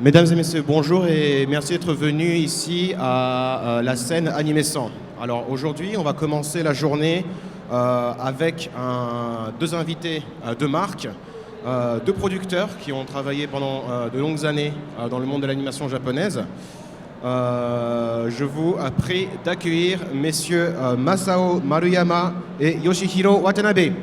Mesdames et messieurs, bonjour et merci d'être venus ici à la scène Anime 100. Alors aujourd'hui, on va commencer la journée avec deux invités de marque, deux producteurs qui ont travaillé pendant de longues années dans le monde de l'animation japonaise. Je vous prie d'accueillir messieurs Masao Maruyama et Yoshihiro Watanabe.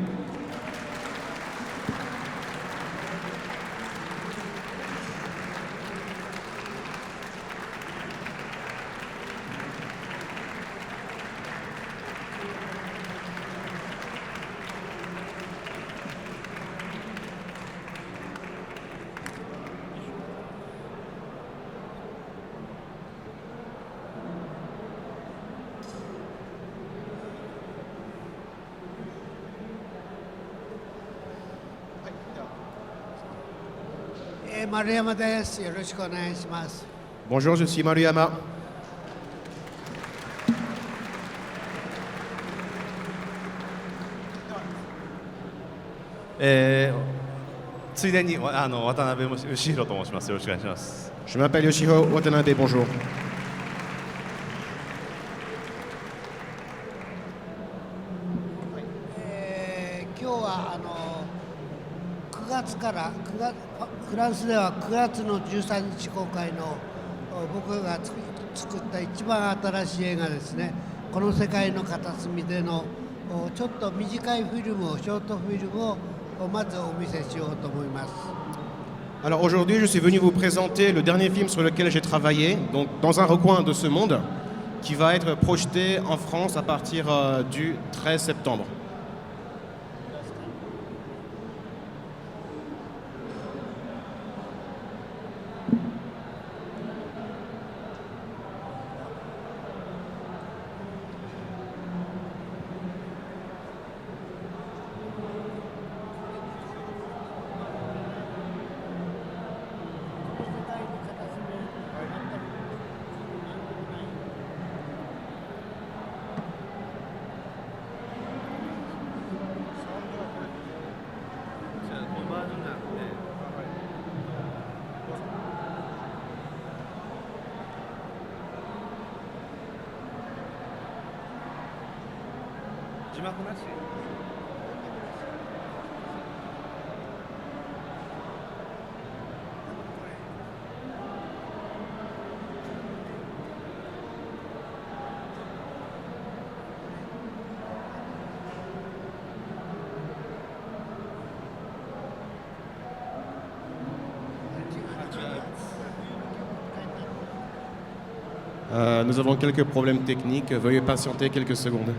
Maruyama です。よろしくお願いします。 Bonjour, je suis Maruyama. ついでに渡辺義弘と申します。よろしくお願いします。 Je m'appelle Yoshihiro Watanabe, bonjour. 今日は9月からフランスでは9月の13日公開の僕が作った一番新しい映画ですね。この世界の片隅でのちょっと短いフィルムをショートフィルムをまずお見せしようと思います。 Alors aujourd'hui, je suis venu vous présenter le dernier film sur lequel j'ai travaillé, donc dans un recoin de ce monde, qui va être projeté en France à partir du 13 septembre. Nous avons quelques problèmes techniques, veuillez patienter quelques secondes.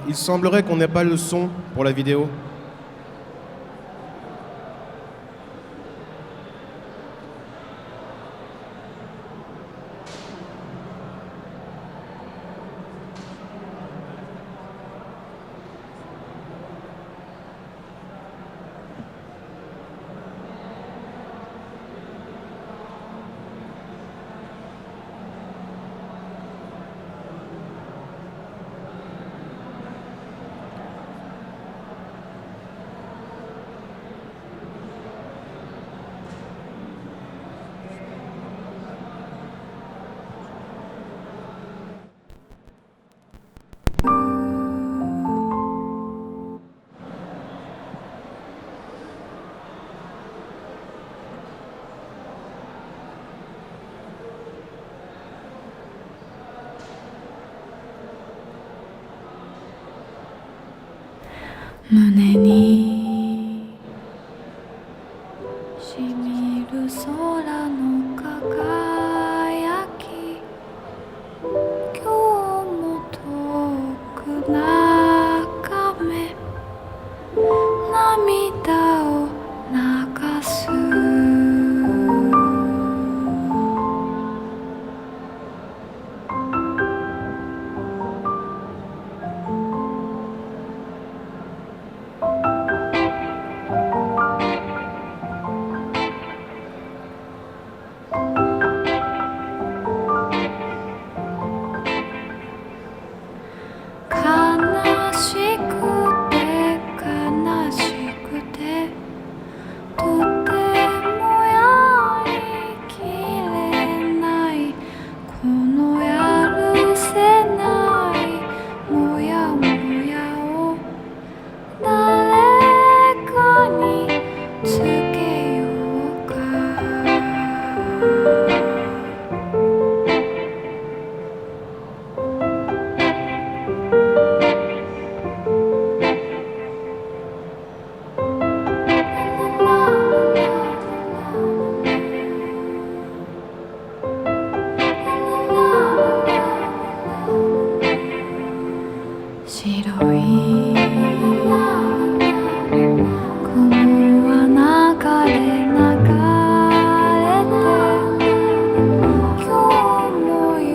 Il semblerait qu'on n'ait pas le son pour la vidéo. Mune ni shimiru sora no 眺め涙を流す悲しくて悲しくてとてもやりきれないこのやるせないもやもやを誰かにつけようか白い雲は流れ流れて今日も夢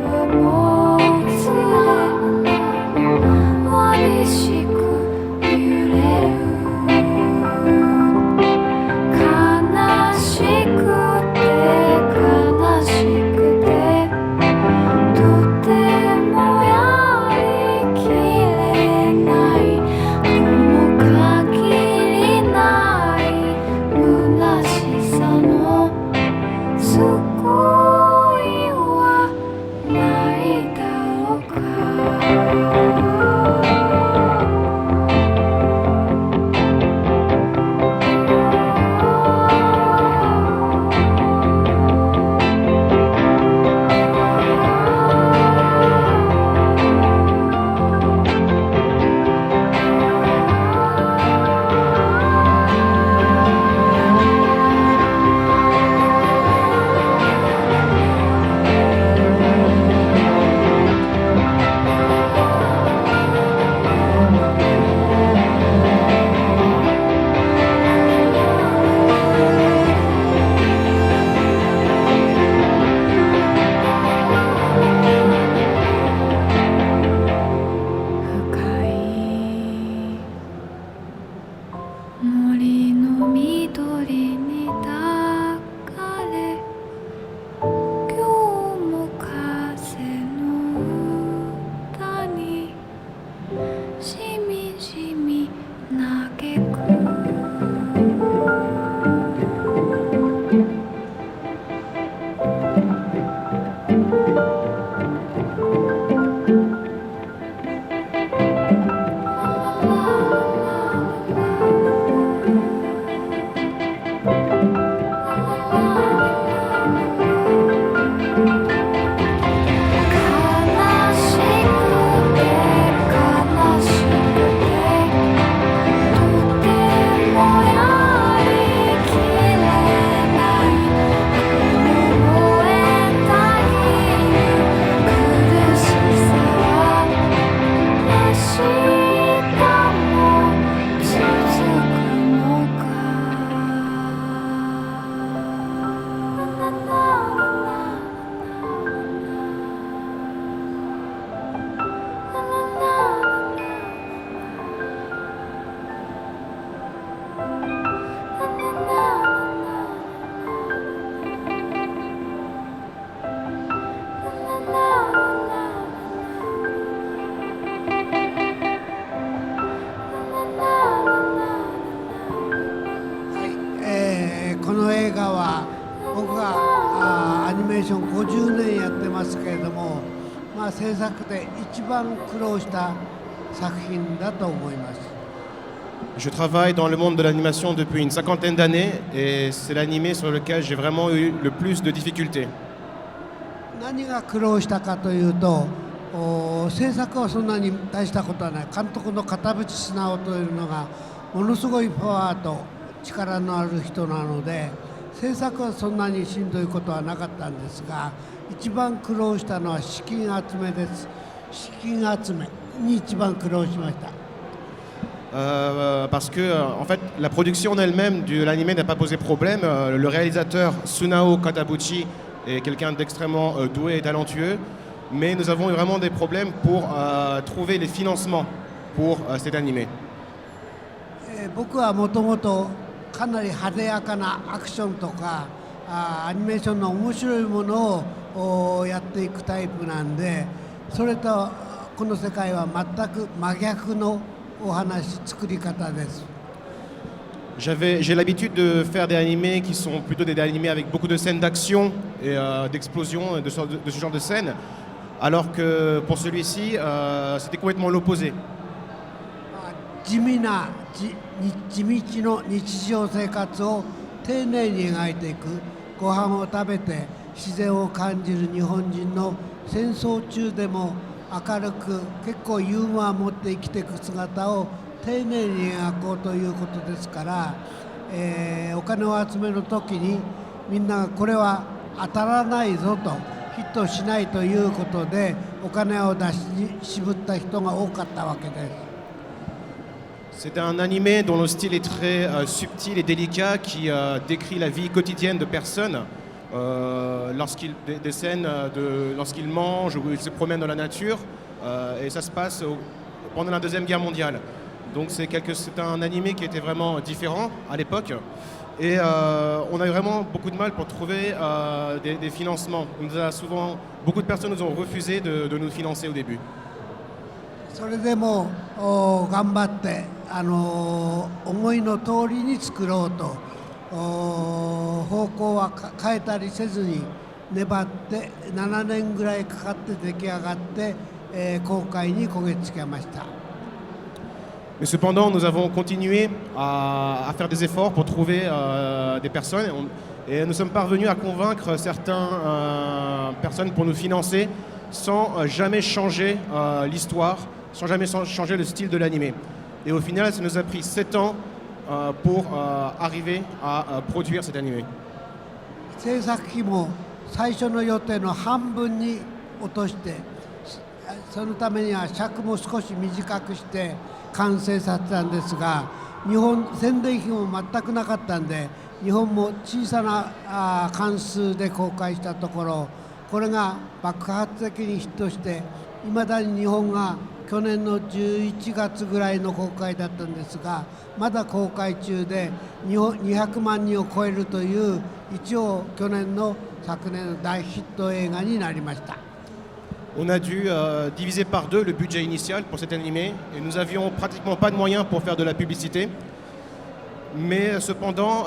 をもつれわびしく揺れる悲しくて悲しくてとてもやりきれないこの限りない虚しさの救いはないだろうか深い森の緑に抱かれ今日も風の歌にしみじみ嘆く悲しくて悲しくてとてもやりきれない凍えた日の苦しさは明日も続くのこの映画は僕がアニメーション50年やってますけれども、制作で一番苦労した作品だと思います。 Je travaille dans le monde de l'animation depuis une cinquantaine d'années et c'est l'animé sur lequel j'ai vraiment eu le plus de difficultés. 何が苦労したかというと、制作はそんなに大したことはない。監督の片渕直というのがものすごいパワーと力のある人なので、制作はそんなにしんどいことはなかったんですが、一番苦労したのは資金集めです。資金集め、に一番苦労しました。Parce que en fait la production en elle-même de l'anime n'a pas posé problème. Le réalisateur Sunao Katabuchi est quelqu'un d'extrêmement doué et talentueux, mais nous avons eu vraiment des problèmes pour trouver les financements pour cet animé. 僕はもともとかなり派手やかなアクションとかアニメーションの面白いものをやっていくタイプなんで、それとこの世界は全く真逆のお話作り方です。J'ai l'habitude de faire des animés qui sont plutôt des animés avec beaucoup de scènes d'action et d'explosion de ce genre de scènes, alors que pour celui-ci, c'était complètement l'opposé. 地道な日常生活を丁寧に描いていく、ご飯を食べて自然を感じる日本人の戦争中でも明るく結構ユーモアを持って生きていく姿を丁寧に描こうということですから、お金を集める時にみんながこれは当たらないぞとヒットしないということでお金を出し渋った人が多かったわけです。C'est un animé dont le style est très subtil et délicat, qui décrit la vie quotidienne de personnes, des scènes lorsqu'ils mangent ou ils se promènent dans la nature, et ça se passe pendant la Deuxième Guerre mondiale. Donc c'est un animé qui était vraiment différent à l'époque, et on a eu vraiment beaucoup de mal pour trouver des financements. Beaucoup de personnes nous ont refusé de nous financer au début. それでも頑張って思いの通りに作ろうと方向は変えたりせずに粘って7年ぐらいかかって出来上がって、公開にこぎつけました。Mais cependant, nous avons continué à faire des efforts pour trouver des personnes, et nous sommes parvenus à convaincre certaines personnes pour nous financer sans jamais changer l'histoire, sans jamais changer le style de l'animé. Et au final, ça nous a pris 7 ans pour arriver à produire cet animé. 制作費も最初の予定の半分に落として、そのためには尺も少し短くして完成させたんですが、日本宣伝費も全くなかったんで、日本も小さな関数で公開したところ、これが爆発的にヒットして、いまだに日本が去年の11月ぐらいの公開だったんですが、まだ公開中で200万人を超えるという一応昨年の大ヒット映画になりました。On a dû diviser par 2 le budget initial pour cet animé, et nous avions pratiquement pas de moyens pour faire de la publicité. Mais cependant,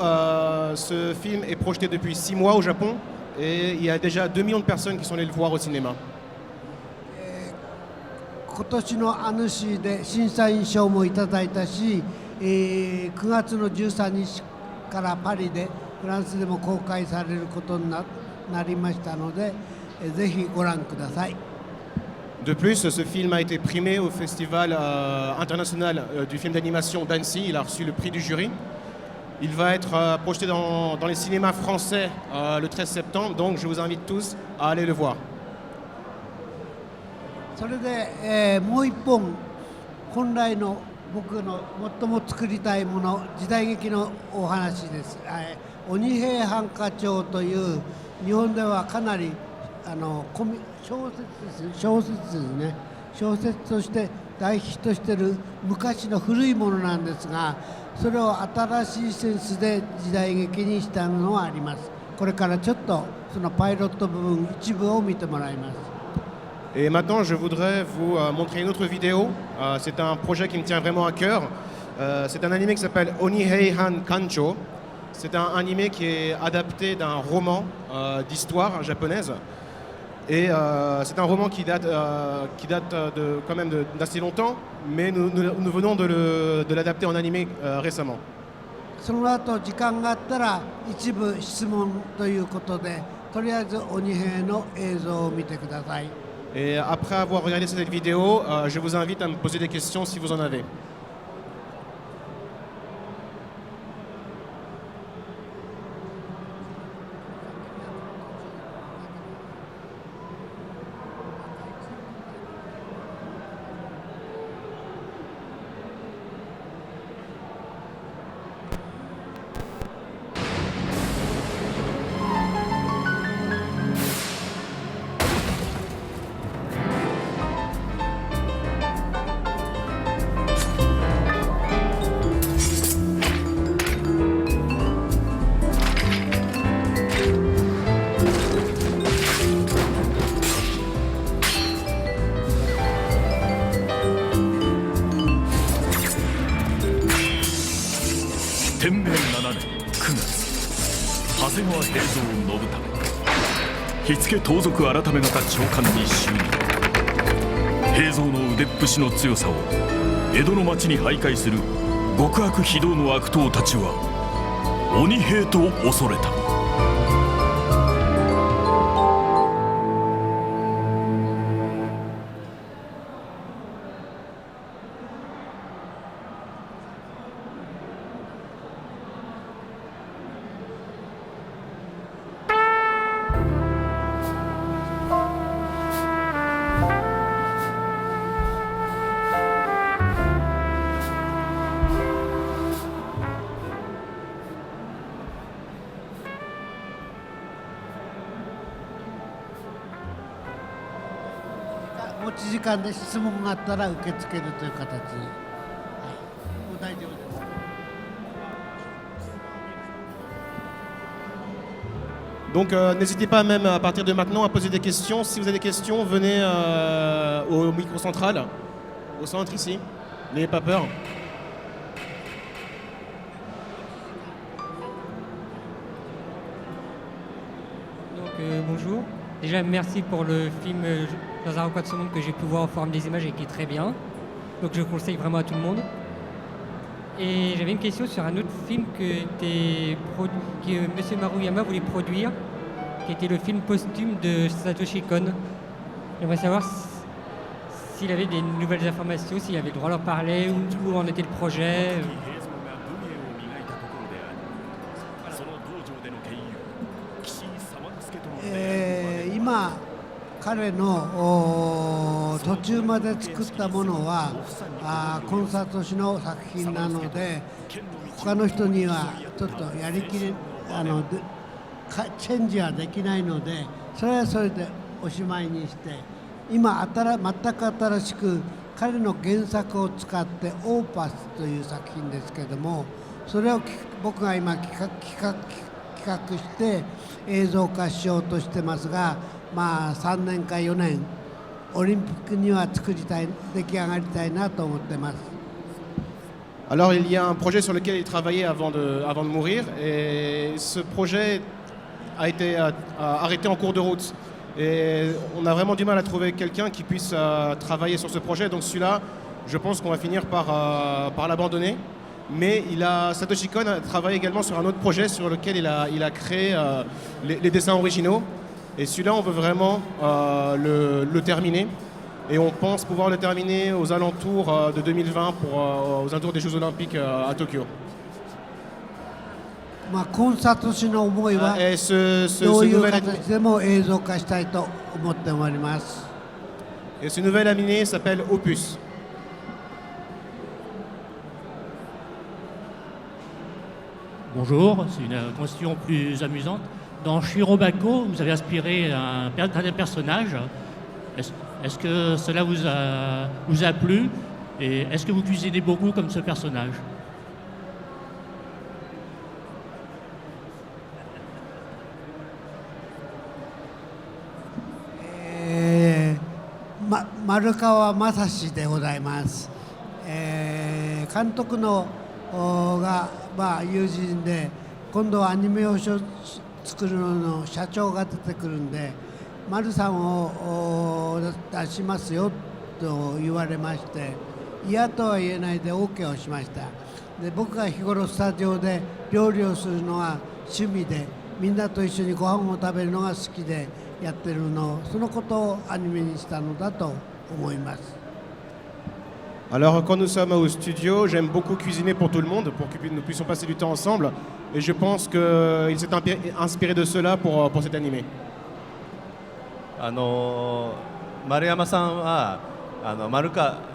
ce film est projeté depuis 6 mois au Japon, et il y a déjà 2 millions de personnes qui sont allées le voir au cinéma. 今年のアヌシーで審査員賞もいただいたし、9月の13日からパリでフランスでも公開されることになりましたので、ぜひご覧ください。De plus, ce film a été primé au Festival international du film d'animation d'Annecy. Il a reçu le prix du jury. Il va être projeté dans les cinémas français le 13 septembre, donc je vous invite tous à aller le voir. それで、もう一本本来の僕の最も作りたいもの、時代劇のお話です。鬼平犯科帳という日本ではかなり小説ですね、小説として大ヒットしている昔の古いものなんですが、それを新しいセンスで時代劇にしたのはあります。これからちょっとそのパイロット部分一部を見てもらいます。Et maintenant, je voudrais vous montrer une autre vidéo. C'est un projet qui me tient vraiment à cœur. C'est un animé qui s'appelle Oniheihan Kancho. C'est un animé qui est adapté d'un roman d'histoire japonaise. Et c'est un roman qui date quand même d'assez longtemps, mais nous venons de l'adapter en animé récemment. その後時間があったら一部質問ということで、とりあえず鬼平の映像を見てください。Et après avoir regardé cette vidéo, je vous invite à me poser des questions si vous en avez. 天明7年9月、長谷川平蔵信為火付盗賊改め方長官に就任。平蔵の腕っぷしの強さを江戸の町に徘徊する極悪非道の悪党たちは鬼平と恐れた。持ち時間で質問があったら受け付けるという形、はい、もう大丈夫です。Donc n'hésitez pas même à partir de maintenant à poser des questions. Si vous avez des questions, venez au micro central, au centre ici. N'ayez pas peur. Donc bonjour. Déjà merci pour le film Dans un recoin de ce monde que j'ai pu voir en forme des images et qui est très bien. Donc je le conseille vraiment à tout le monde. Et j'avais une question sur un autre film que M. Maruyama voulait produire, qui était le film posthume de Satoshi Kon. J'aimerais savoir s'il avait des nouvelles informations, s'il avait le droit d'en parler, où en était le projet. 今彼の途中まで作ったものはコンサート誌の作品なので、他の人にはちょっとやりきれチェンジはできないので、それはそれでおしまいにして、今全く新しく彼の原作を使ってオーパスという作品ですけれども、それを僕が今企画して映像化しようとしてますが、まあ3年か4年オリンピックには出来上がりたいなと思ってます。Alors il y a un projet sur lequel il travaillait avant de mourir et ce projet a été arrêté en cours de route. Et on a vraiment du mal à trouver quelqu'un qui puisse travailler sur ce projet. Donc celui-là, je pense qu'on va finir par l'abandonner. Mais Satoshi Kon a travaillé également sur un autre projet sur lequel il a créé les dessins originaux. Et celui-là, on veut vraiment le terminer. Et on pense pouvoir le terminer aux alentours de 2020, aux alentours des Jeux Olympiques à Tokyo. まあコンサート誌の思いはどういう形でも映像化したいと思っております。Et ce nouvel animé s'appelle Opus. Bonjour, c'est une question plus amusante. Dans Shirobako, vous avez inspiré un personnage. Est-ce que cela vous a plu et est-ce que vous cuisinez beaucoup comme ce personnage?丸川正史でございます。監督のが、友人で、今度はアニメを作るのの社長が出てくるんで、丸さんを出しますよと言われまして、嫌とは言えないで OK をしました。で、僕が日頃スタジオで料理をするのは趣味で、みんなと一緒にご飯を食べるのが好きでやってるの、そのことをアニメにしたのだと思います。Alors quand nous sommes au studio, j'aime beaucoup cuisiner pour tout le monde, pour que nous puissions passer du temps ensemble. Et je pense qu'il s'est inspiré de cela pour cet animé. 丸山さんは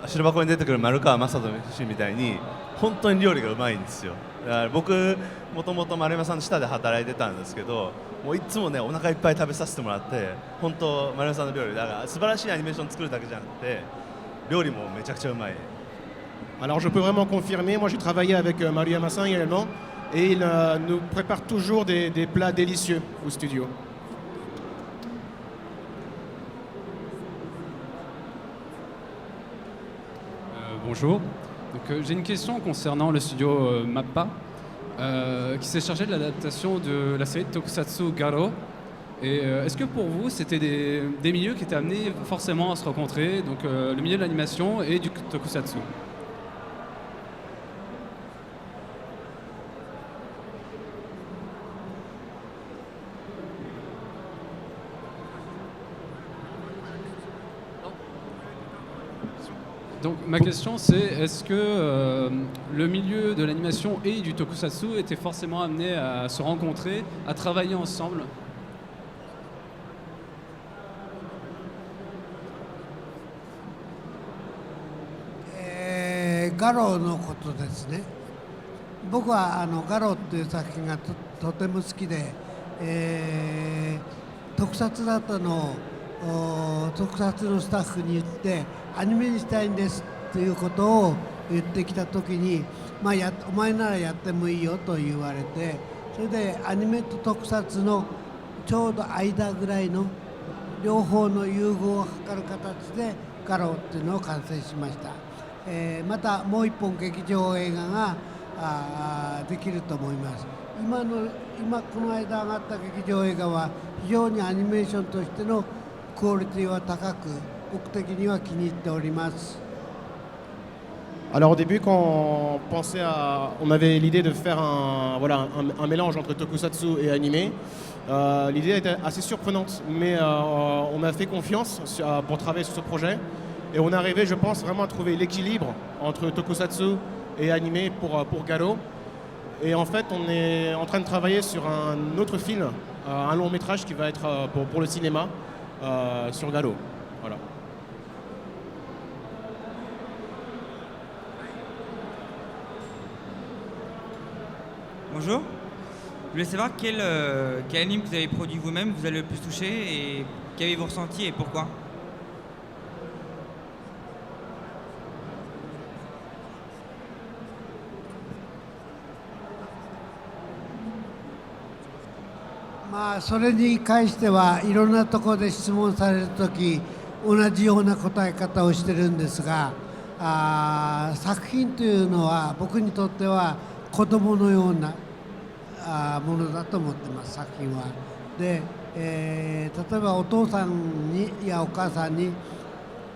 白箱に出てくる丸川雅人氏みたいに本当に料理がうまいんですよ。だから僕もともと丸山さんの下で働いてたんですけど、もういつもねお腹いっぱい食べさせてもらって、本当丸山さんの料理だから素晴らしいアニメーション作るだけじゃなくて料理もめちゃくちゃうまい。Alors je peux vraiment confirmer, moi j'ai travaillé avec Maruyama-san également et il nous prépare toujours des plats délicieux au studio. Bonjour. Donc, j'ai une question concernant le studio Mappa. qui s'est chargé de l'adaptation de la série de Tokusatsu Garo. Et est-ce que pour vous, c'était des milieux qui étaient amenés forcément à se rencontrer, donc le milieu de l'animation et du Tokusatsu? Donc ma question c'est, est-ce que le milieu de l'animation et du Tokusatsu était forcément amené à se rencontrer, à travailler ensemble?ガロのことですね。僕はガロっていう作品がとても好きで、特撮だったのを特撮のスタッフに言ってアニメにしたいんですっていうことを言ってきた時に、お前ならやってもいいよと言われて、それでアニメと特撮のちょうど間ぐらいの両方の融合を図る形でガロっていうのを完成しました。またもう一本劇場映画ができると思います。今この間上がった劇場映画は非常にアニメーションとしてのクオリティは高く、僕的には気に入っております。Alors au début, quand on avait l'idée de faire un mélange entre tokusatsu et animé. L'idée était assez surprenante, mais on m'a fait confiance pour travailler sur ce projet. Et on est arrivé, je pense, vraiment à trouver l'équilibre entre tokusatsu et animé pour Garo. Et en fait, on est en train de travailler sur un autre film, un long métrage qui va être pour le cinéma sur Garo. Voilà. Bonjour. Je voulais savoir quel anime que vous avez produit vous-même vous a le plus touché et qu'avez-vous ressenti et pourquoi?それに関してはいろんなところで質問されるとき同じような答え方をしてるんですが、作品というのは僕にとっては子供のようなものだと思ってます、作品は。で、例えばお父さんやお母さんに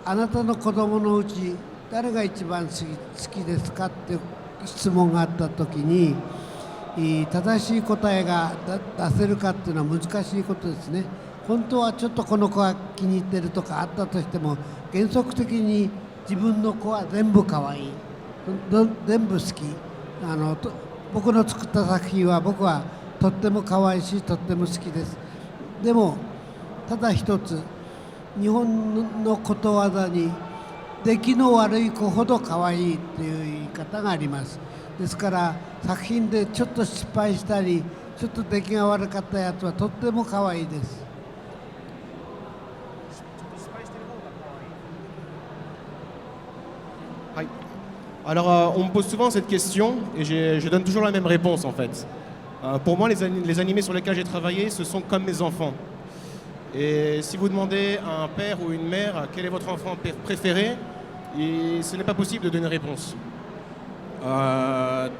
あなたの子供のうち誰が一番好きですかって質問があったときに正しい答えが出せるかっていうのは難しいことですね。本当はちょっとこの子が気に入ってるとかあったとしても、原則的に自分の子は全部可愛い、全部好き。僕の作った作品は僕はとっても可愛いしとっても好きです。でもただ一つ、日本のことわざに出来の悪い子ほど可愛いっていう言い方があります。ですから作品でちょっと失敗したりちょっと出来が悪かったやつはとっても可愛いです。Alors on me pose souvent cette question et je donne toujours la même réponse en fait. Pour moi les animés sur lesquels j'ai travaillé ce sont comme mes enfants. Et si vous demandez à un père ou une mère quel est votre enfant préféré, ce n'est pas possible de donner une réponse.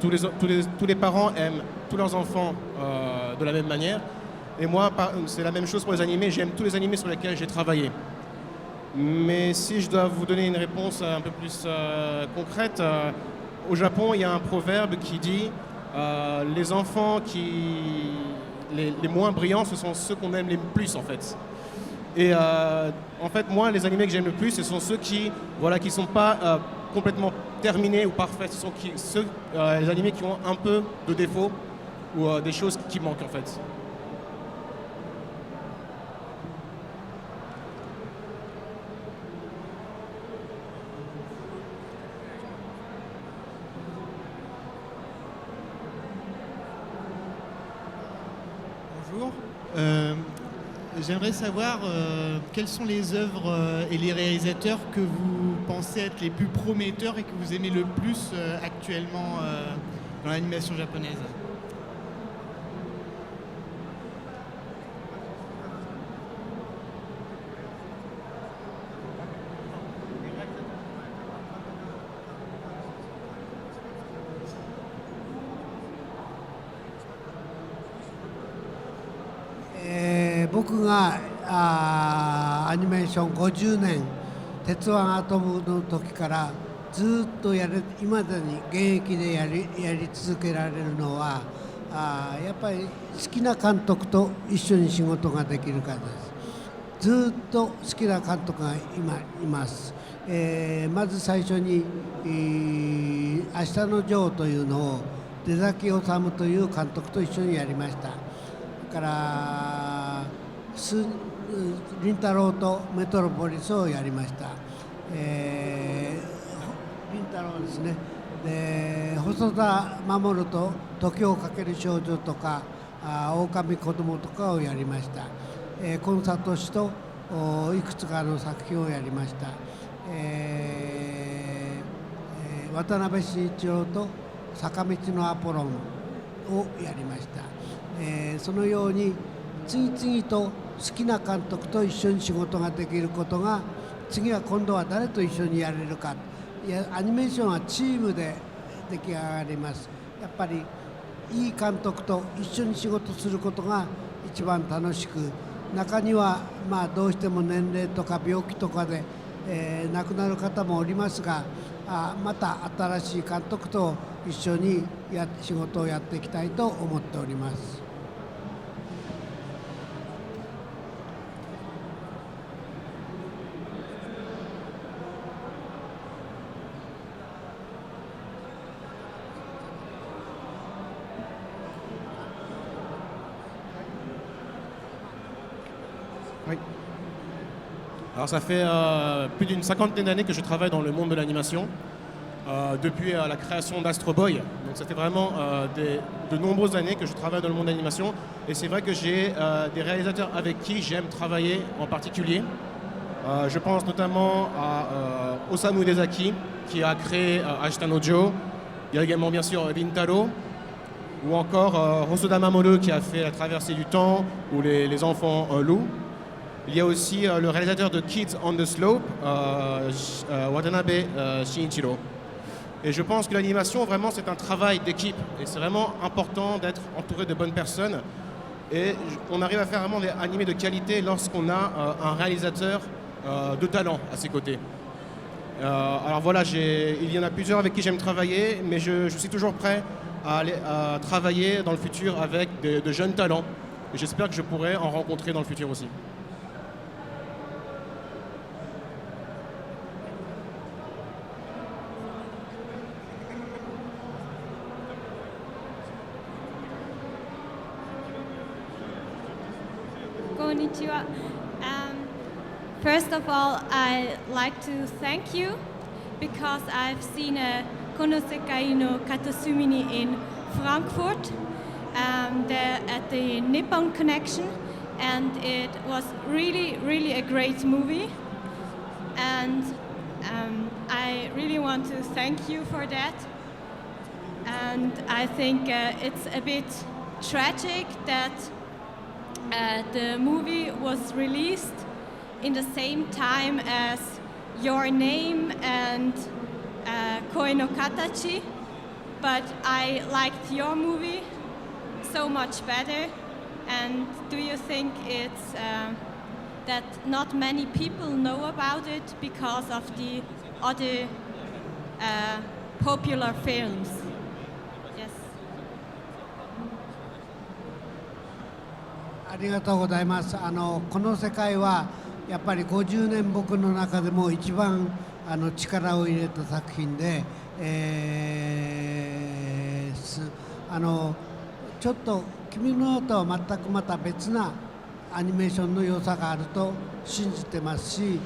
Tous les parents aiment tous leurs enfants de la même manière. Et moi, c'est la même chose pour les animés. J'aime tous les animés sur lesquels j'ai travaillé. Mais si je dois vous donner une réponse un peu plus concrète, au Japon, il y a un proverbe qui dit les enfants les moins brillants, ce sont ceux qu'on aime les plus en fait. Et en fait, moi, les animés que j'aime le plus, ce sont ceux qui sont pas complètement terminés ou parfaits. Ce sont les animés qui ont un peu de défauts ou des choses qui manquent en fait. Bonjour. J'aimerais savoir quelles sont les œuvres et les réalisateurs que vous pensez être les plus prometteurs et que vous aimez le plus actuellement dans l'animation japonaise. 僕がアニメーション50年鉄腕アトムの時からずっと今までに現役でやり続けられるのはやっぱり好きな監督と一緒に仕事ができるからです。ずっと好きな監督が今います。まず最初に「明日のジョー」というのを出崎治という監督と一緒にやりました。だから凛太郎とメトロポリスをやりました。凛太郎ですね。で細田守と時をかける少女とか狼子供とかをやりました。コンサート氏といくつかの作品をやりました。渡辺慎一郎と坂道のアポロンをやりました。そのように次々と好きな監督と一緒に仕事ができることが次は今度は誰と一緒にやれるか。アニメーションはチームで出来上がります。やっぱりいい監督と一緒に仕事することが一番楽しく、中にはどうしても年齢とか病気とかで、亡くなる方もおりますが、また新しい監督と一緒に仕事をやっていきたいと思っております。Oui. Alors ça fait plus d'une cinquantaine d'années que je travaille dans le monde de l'animation, depuis la création d'Astro Boy. Donc ça fait vraiment de nombreuses années que je travaille dans le monde de l'animation. Et c'est vrai que j'ai des réalisateurs avec qui j'aime travailler en particulier. Je pense notamment à Osamu Dezaki qui a créé Ashita no Joe. Il y a également bien sûr Rintaro, ou encore Hosoda Mamoru qui a fait La Traversée du Temps ou Les Enfants loups. Il y a aussi le réalisateur de Kids on the Slope, Watanabe Shinichiro. Et je pense que l'animation, vraiment, c'est un travail d'équipe. Et c'est vraiment important d'être entouré de bonnes personnes. Et on arrive à faire vraiment des animés de qualité lorsqu'on a un réalisateur de talent à ses côtés. Alors voilà, il y en a plusieurs avec qui j'aime travailler, mais je suis toujours prêt à travailler dans le futur avec de jeunes talents. Et j'espère que je pourrai en rencontrer dans le futur aussi. Konnichiwa. First of all, I'd like to thank you because I've seen Konosekai no Katosumini in Frankfurt at the Nippon Connection, and it was really a great movie, and I really want to thank you for that. And I think it's a bit tragic that the movie was released in the same time as Your Name and Koi no Katachi, but I liked your movie so much better. And do you think it's that not many people know about it because of the other popular films? Yes. ありがとうございます。この世界はやっぱり50年僕の中でも一番力を入れた作品で、ちょっと君の名とは全くまた別なアニメーションの良さがあると信じてますし、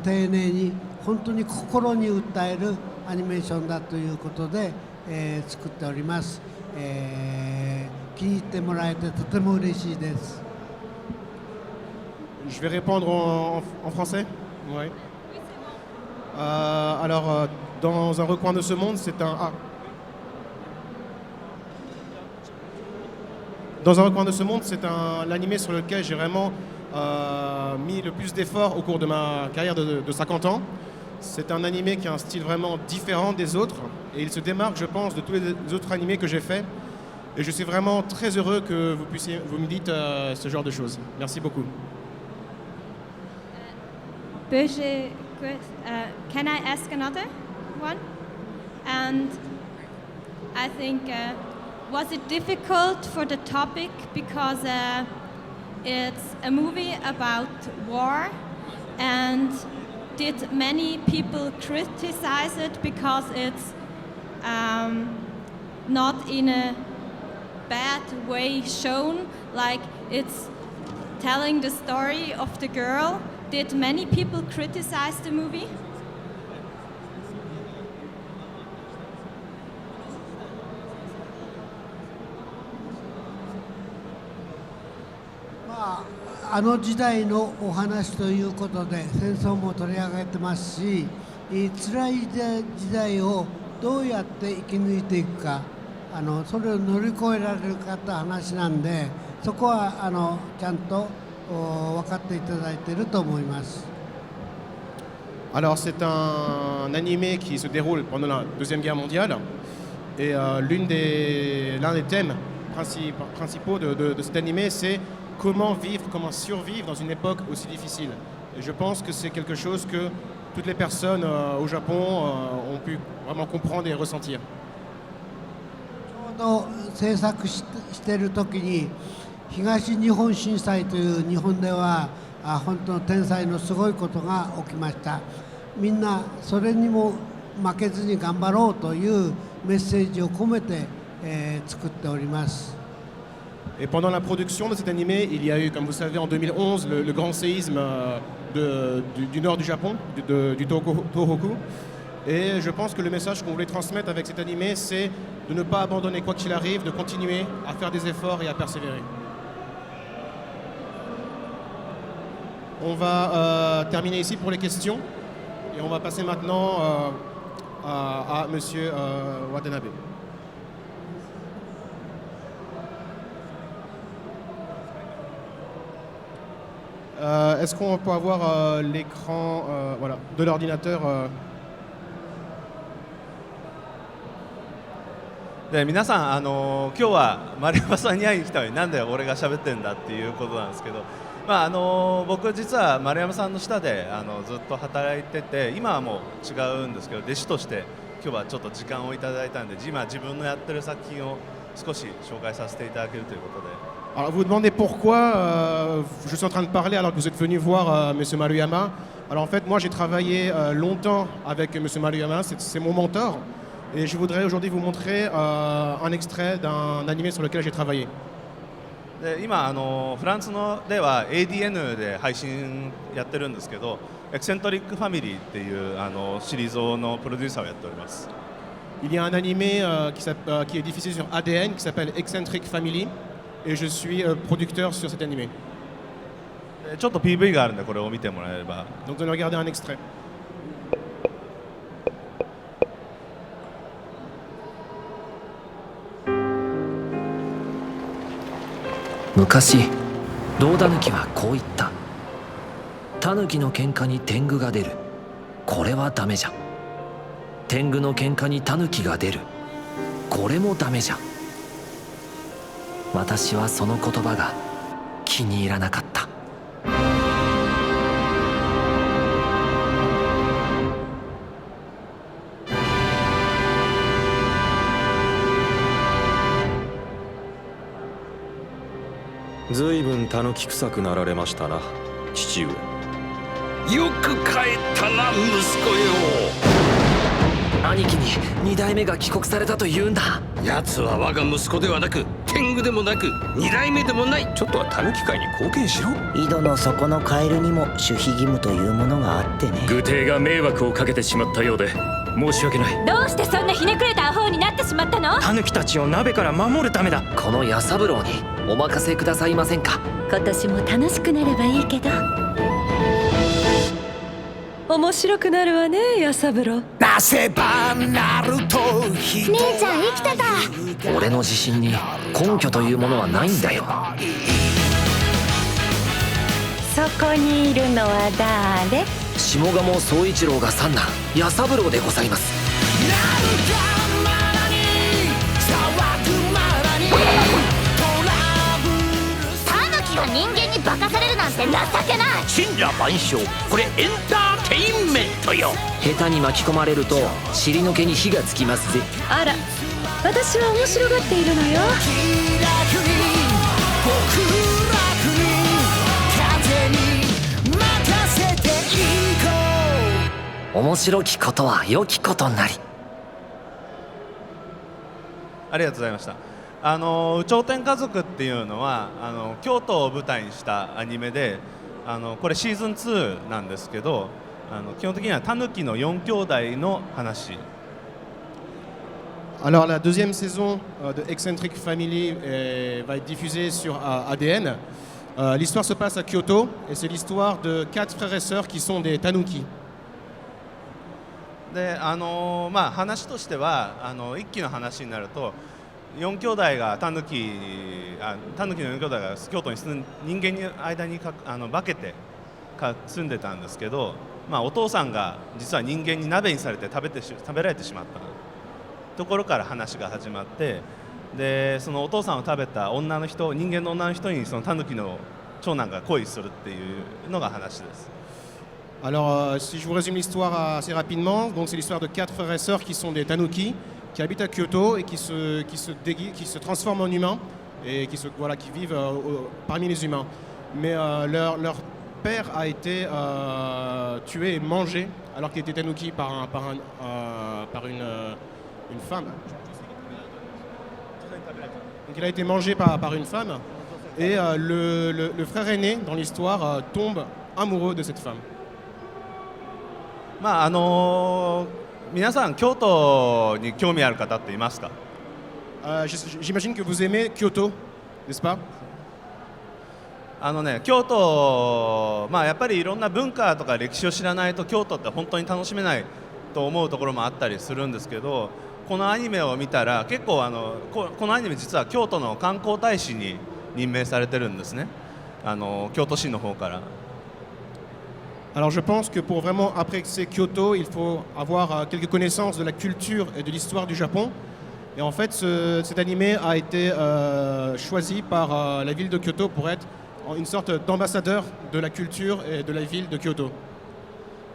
丁寧に本当に心に訴えるアニメーションだということで、作っております。気に入ってもらえてとても嬉しいです。Je vais répondre en français. Ouais. Alors, dans un recoin de ce monde, c'est un... Dans un recoin de ce monde, c'est l'animé sur lequel j'ai vraiment mis le plus d'efforts au cours de ma carrière de 50 ans. C'est un animé qui a un style vraiment différent des autres et il se démarque, je pense, de tous les autres animés que j'ai faits. Et je suis vraiment très heureux que vous me dites ce genre de choses. Merci beaucoup. Can I ask another one? And I think, was it difficult for the topic because it's a movie about war, and did many people criticize it because it's not in a bad way shown, like it's telling the story of the girl? Did many people criticize the movie? あの時代のお話ということで戦争も取り上げてますし、辛い時代をどうやって生き抜いていくか、それを乗り越えられるかって話なんで、そこはちゃんと分かっていただいていると思います。Alors c'est un animé qui se déroule pendant la Deuxième Guerre mondiale et l'un des thèmes principaux de cet animé, c'est comment vivre, comment survivre dans une époque aussi difficile. Et je pense que c'est quelque chose que toutes les personnes au Japon ont pu vraiment comprendre et ressentir. ちょうど制作している時に東日本震災という日本では本当の天災のすごいことが起きました。みんなそれにも負けずに頑張ろうというメッセージを込めて、作っております。 Et pendant la production de cet animé, il y a eu, comme vous savez, en 2011, le grand séisme du nord du Japon, du Tohoku. Et je pense que le message qu'on voulait transmettre avec cet animé, c'est de ne pas abandonner quoi qu'il arrive, de continuer à faire des efforts et à persévérer. On va terminer ici pour les questions et on va passer maintenant à Monsieur Watanabe. Est-ce qu'on peut avoir l'écran voilà, de l'ordinateur で皆さん、今日は丸山さんに会いに来たのになんで俺が喋ってんだっていうことなんですけど、僕実は丸山さんの下でずっと働いてて、今はもう違うんですけど、弟子として今日はちょっと時間をいただいたんで、今自分のやってる作品を少し紹介させていただけるということで。 Alors vous vous demandez pourquoi je suis en train de parler alors que vous êtes venu voir M. Maruyama. Alors en fait moi j'ai travaillé longtemps avec M. Maruyama, c'est mon mentor. Et je voudrais aujourd'hui vous montrer un extrait d'un animé sur lequel j'ai travaillé. で今フランスのでは ADN で配信やってるんですけど、エクセントリックファミリーっていうシリーズのプロデューサーをやっております。Il y a un animé qui est diffusé sur ADN qui s'appelle Eccentric Family. Et je suis producteur sur cet animé. ちょっと PV があるんでこれを見てもらえれば。Donc vous allez regarder un extrait. 昔胴タヌキはこう言った。タヌキの喧嘩に天狗が出る。これはダメじゃ。天狗の喧嘩にタヌキが出る。これもダメじゃ。 私はその言葉が気に入らなかった。ずいぶんたぬき臭くなられましたな、父上。よく帰ったな、息子よ。 兄貴に2代目が帰国されたと言うんだ。奴は我が息子ではなく天狗でもなく2代目でもない。ちょっとはタヌキ界に貢献しろ。井戸の底のカエルにも守秘義務というものがあってね。愚帝が迷惑をかけてしまったようで申し訳ない。どうしてそんなひねくれたアホになってしまったの？タヌキたちを鍋から守るためだ。この弥三郎にお任せくださいませんか。今年も楽しくなればいいけど。面白くなるわね、弥三郎。出せばなると姉ちゃん生きてた。俺の自信に根拠というものはないんだよ。そこにいるのは誰？下鴨宗一郎が三男弥三郎でございます。情けない。神羅万象、これエンターテインメントよ。下手に巻き込まれると尻の毛に火がつきますぜ。あら、私は面白がっているのよ。面白きことは良きことなり。ありがとうございました。有頂天家族っていうのは京都を舞台にしたアニメで、これシーズン2なんですけど、基本的にはタヌキの4兄弟の話。Alors la deuxième saison de Eccentric Family va être diffusée sur ADN. L'histoire se passe à Kyoto et c'est l'histoire de 4 frères et sœurs qui sont des tanuki. で話としては一期の話になると、4兄弟がタヌキの4兄弟が京都に住ん人間の間に化けて住んでたんですけど、お父さんが実は人間に鍋にされて食べられてしまったところから話が始まって、でそのお父さんを食べた女の人、人間の女の人にそのタヌキの長男が恋するっていうのが話です。Alors, si je vous résume l'histoire assez rapidement, donc c'est l'histoire de 4 frères et sœurs qui sont des tanuki, qui habitent à Kyoto et qui se transforment en humains et qui vivent parmi les humains. Mais leur père a été tué et mangé alors qu'il était tanuki par une femme. Donc il a été mangé par une femme et le frère aîné dans l'histoire tombe amoureux de cette femme. 皆さん京都に興味ある方っていますか？ J'imagine que vous aimez Kyoto, n'est-ce pas? 京都、やっぱりいろんな文化とか歴史を知らないと京都って本当に楽しめないと思うところもあったりするんですけど、このアニメを見たら結構このアニメ実は京都の観光大使に任命されてるんですね、京都市の方から。Alors je pense que pour vraiment apprécier Kyoto, il faut avoir quelques connaissances de la culture et de l'histoire du Japon. Et en fait, cet animé a été choisi par la ville de Kyoto pour être une sorte d'ambassadeur de la culture et de la ville de Kyoto.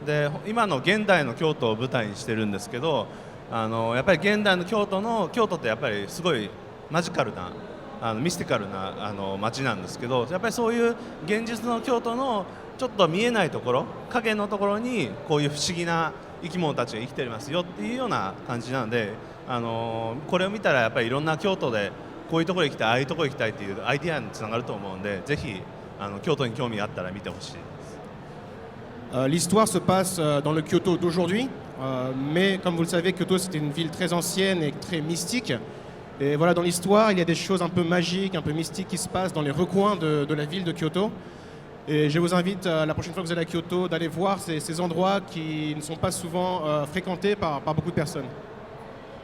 で今の現代の京都を舞台にしてるんですけど、やっぱり現代の京都ってやっぱりすごいマジカルなミスティカルな街なんですけど、やっぱりそういう現実の京都のちょっと見えないところ、影のところにこういう不思議な生き物たちが生きていますよっていうような感じなので、これを見たらやっぱりいろんな京都でこういうところに行きたい、ああいうところに行きたいっていうアイディアにつながると思うんで、ぜひ京都に興味があったら見てほしいです。L'histoire se passe dans le Kyoto d'aujourd'hui, mais comme vous le savez, Kyoto c'était une ville très ancienne et très mystique. Et voilà, dans l'histoire, il y a des choses un peu magiques, un peu mystiques qui se passent dans les recoins de la ville de Kyoto. Et je vous invite, la prochaine fois que vous allez à Kyoto, d'aller voir ces endroits qui ne sont pas souvent fréquentés par beaucoup de personnes.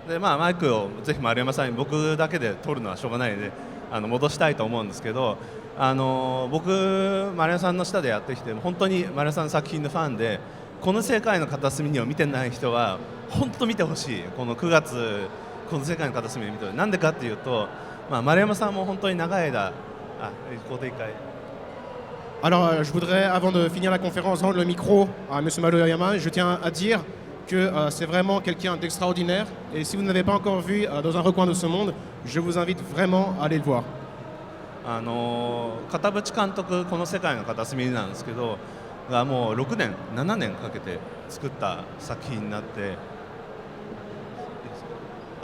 でマイクをぜひ丸山さんに僕だけで撮るのはしょうがないので戻したいと思うんですけど、僕丸山さんの下でやってきて本当に丸山さんの作品のファンで、この世界の片隅にを見てない人は本当見てほしい。この9月この世界の片隅を見てほしい。なんでかっていうと、丸山さんも本当に長い間ここで一回。Alors, je voudrais, avant de finir la conférence, rendre le micro à M. Maruyama. Je tiens à dire que c'est vraiment quelqu'un d'extraordinaire. Et si vous ne l'avez pas encore vu dans un recoin de ce monde, je vous invite vraiment à aller le voir. 片渕監督、この世界の片隅なんですけど、がもう6年、7年かけて作った作品になって。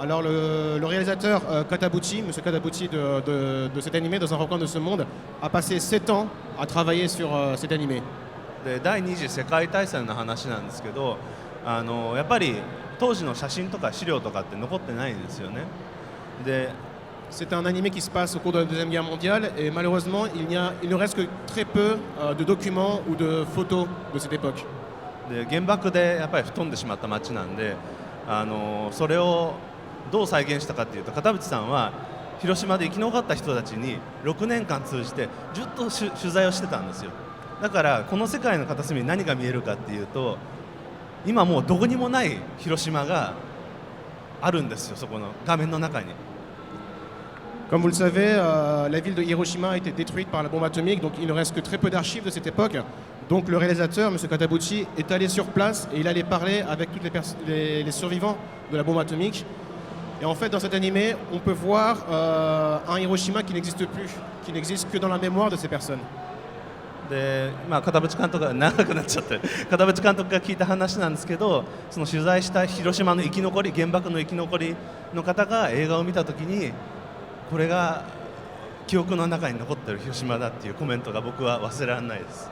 Alors le réalisateur Katabuchi, M. Katabuchi de cet animé dans un recoin de ce monde, a passé 7 ans à travailler sur cet animé. で第2次世界大戦の話なんですけど、やっぱり当時の写真とか資料とかって残ってないんですよね。で C'est un animé qui se passe au cours de la Deuxième Guerre mondiale et malheureusement il ne reste que très peu de documents ou de photos de cette époque. で原爆でやっぱり吹っ飛んでしまった街なんで、それをどう再現したかっていうと、片渕さんは広島で生き残った人たちに6年間通じてずっと取材をしてたんですよ。だからこの世界の片隅に何が見えるかっていうと、今もうどこにもない広島があるんですよ、そこの画面の中に。Comme vous le savez, la ville de Hiroshima a été détruite par la bombe atomique, donc il ne reste que très peu d'archives de cette époque. Donc le réalisateur, M. Katabuchi, est allé sur place et il allait parler avec tous les survivants de la bombe atomique. Et en fait, dans cet animé, on peut voir un Hiroshima qui n'existe plus, qui n'existe que dans la mémoire de ces personnes. で片渕監督が長くなっちゃって片渕監督が聞いた話なんですけど、その取材した広島の生き残り、原爆の生き残りの方が映画を見たときに、これが記憶の中に残っている広島だっていうコメントが僕は忘れられないです。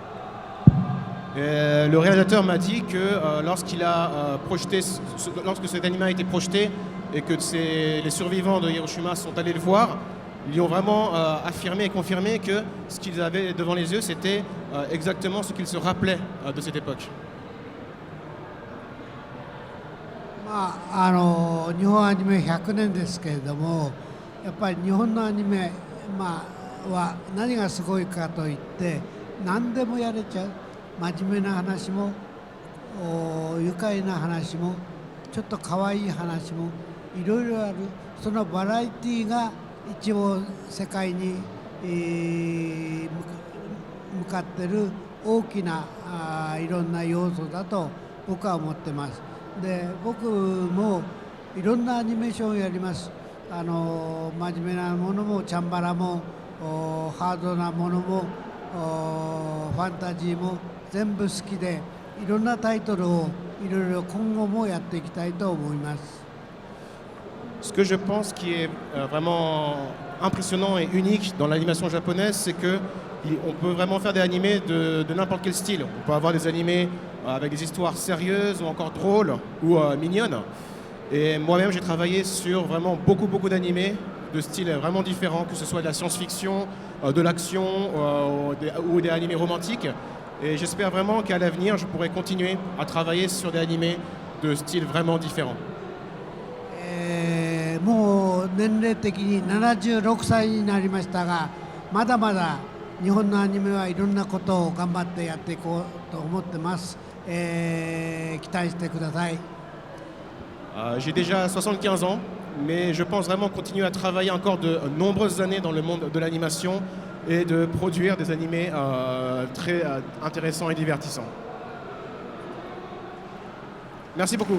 Le réalisateur m'a dit que lorsqu'il a lorsque cet animé a été projeté et que les survivants de Hiroshima sont allés le voir, ils lui ont vraiment affirmé et confirmé que ce qu'ils avaient devant les yeux, c'était exactement ce qu'ils se rappelaient de cette époque. 日本アニメ100年ですけれども、やっぱり日本のアニメ、は何がすごいかといって何でもやれちゃう。真面目な話も愉快な話もちょっと可愛い話もいろいろある。そのバラエティーが一応世界に、向かってる大きないろんな要素だと僕は思ってます。で、僕もいろんなアニメーションをやります。真面目なものもチャンバラもハードなものもファンタジーも全部好きで、いろんなタイトルをいろいろ今後もやっていきたいと思います。Ce que je pense qui est vraiment impressionnant et unique dans l'animation japonaise, c'est qu'on peut vraiment faire des animés de n'importe quel style. On peut avoir des animés avec des histoires sérieuses ou encore drôles ou mignonnes. Et moi-même, j'ai travaillé sur vraiment beaucoup d'animés de styles vraiment différents, que ce soit de la science-fiction, de l'action ou des animés romantiques. Et j'espère vraiment qu'à l'avenir, je pourrai continuer à travailler sur des animés de styles vraiment différents. もう年齢的に76歳になりましたが、まだまだ日本のアニメはいろんなことを頑張ってやっていこうと思ってます。期待してください。J'ai déjà 75 ans, mais je pense vraiment continuer à travailler encore de nombreuses années dans le monde de l'animation et de produire des animés très intéressants et divertissants. Merci beaucoup.